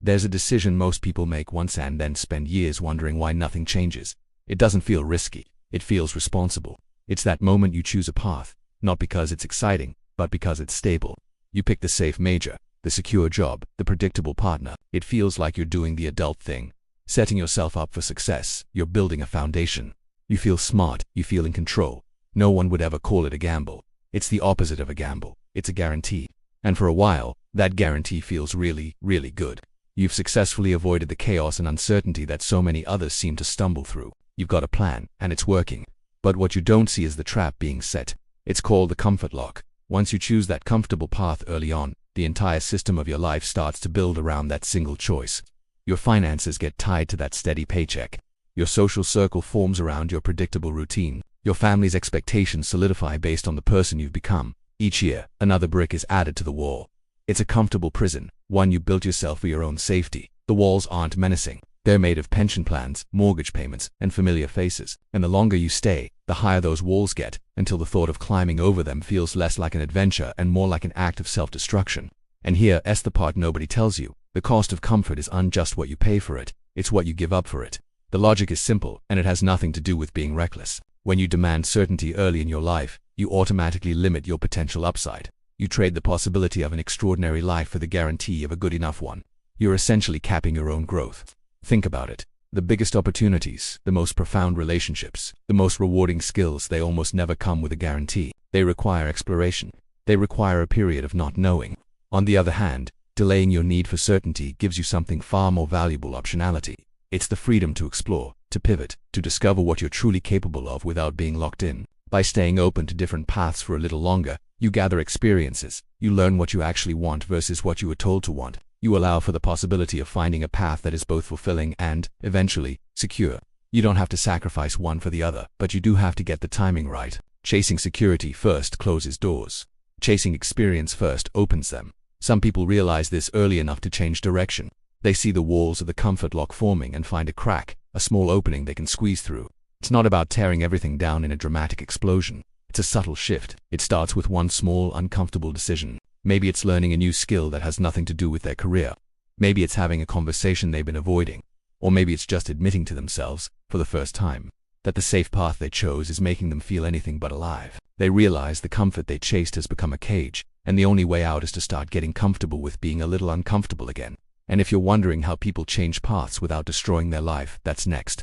There's a decision most people make once and then spend years wondering why nothing changes. It doesn't feel risky. It feels responsible. It's that moment you choose a path, not because it's exciting, but because it's stable. You pick the safe major, the secure job, the predictable partner. It feels like you're doing the adult thing, setting yourself up for success. You're building a foundation. You feel smart. You feel in control. No one would ever call it a gamble. It's the opposite of a gamble. It's a guarantee. And for a while, that guarantee feels really, really good. You've successfully avoided the chaos and uncertainty that so many others seem to stumble through. You've got a plan, and it's working. But what you don't see is the trap being set. It's called the comfort lock. Once you choose that comfortable path early on, the entire system of your life starts to build around that single choice. Your finances get tied to that steady paycheck. Your social circle forms around your predictable routine. Your family's expectations solidify based on the person you've become. Each year, another brick is added to the wall. It's a comfortable prison, one you built yourself for your own safety. The walls aren't menacing. They're made of pension plans, mortgage payments, and familiar faces. And the longer you stay, the higher those walls get, until the thought of climbing over them feels less like an adventure and more like an act of self-destruction. And here's the part nobody tells you. The cost of comfort is just what you pay for it. It's what you give up for it. The logic is simple, and it has nothing to do with being reckless. When you demand certainty early in your life, you automatically limit your potential upside. You trade the possibility of an extraordinary life for the guarantee of a good enough one. You're essentially capping your own growth. Think about it. The biggest opportunities, the most profound relationships, the most rewarding skills, they almost never come with a guarantee. They require exploration. They require a period of not knowing. On the other hand, delaying your need for certainty gives you something far more valuable: optionality. It's the freedom to explore, to pivot, to discover what you're truly capable of without being locked in. By staying open to different paths for a little longer, you gather experiences. You learn what you actually want versus what you were told to want. You allow for the possibility of finding a path that is both fulfilling and, eventually, secure. You don't have to sacrifice one for the other, but you do have to get the timing right. Chasing security first closes doors. Chasing experience first opens them. Some people realize this early enough to change direction. They see the walls of the comfort lock forming and find a crack, a small opening they can squeeze through. It's not about tearing everything down in a dramatic explosion. It's a subtle shift. It starts with one small, uncomfortable decision. Maybe it's learning a new skill that has nothing to do with their career. Maybe it's having a conversation they've been avoiding. Or maybe it's just admitting to themselves, for the first time, that the safe path they chose is making them feel anything but alive. They realize the comfort they chased has become a cage, and the only way out is to start getting comfortable with being a little uncomfortable again. And if you're wondering how people change paths without destroying their life, that's next.